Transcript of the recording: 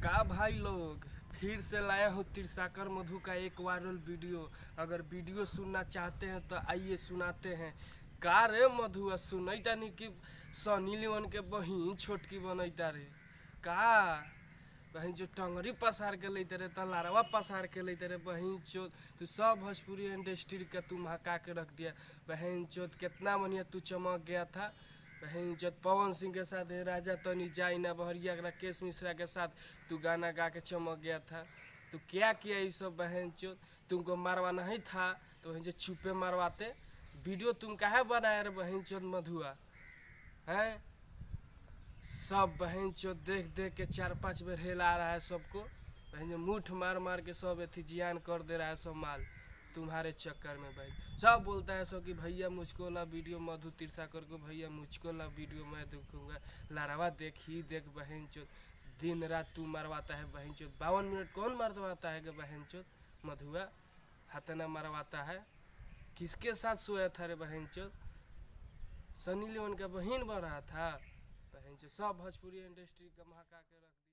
का भाई लोग फिर से लाया हूँ तिरसाकर मधु का एक वायरल वीडियो। अगर वीडियो सुनना चाहते हैं तो आइए सुनाते हैं। का रे मधु सुनैता नहीं कि सनी लियोन के बहिन छोटकी बनैता रे का बहन जो टंगरी पसार के लेते रहे तलारवा पसार के लेते रहे बहन चोत। तू सब भोजपुरी इंडस्ट्री का तू महका के रख दिया बहन चोत। कितना बढ़िया तू चमक गया था बहन चोत। पवन सिंह के साथ राजा तनी जाई ना बहरिया राकेश मिश्रा के साथ तू गाना गा के चमक गया था। तू क्या किया ये सब बहन चोत। तुमको मारवाना ही था तो बहन जो चुपे मारवाते। वीडियो तुम काहे बनाए रे बहन चोत मधुआ हैं। सब बहन चोत देख देख के 4-5 बेर हिला रहा है सबको बहन जो मुठ मार मार के सब एथी जियान कर दे रहा है सब माल तुम्हारे चक्कर में। बहन सब बोलता है सब कि भैया मुझको ला वीडियो मधु तिरसाकर को, भैया मुझको ला वीडियो मैं देखूंगा। लारावा देख ही देख बहन चोत दिन रात तू मरवाता है बहन चोत। 52 मिनट कौन मरवाता है बहन चोत मधुआ हतना मरवाता है। किसके साथ सोया था रे बहन चोत। सनी लियोन का बहन बन रहा था बहन चोत। सब भोजपुरी इंडस्ट्री का महका के रख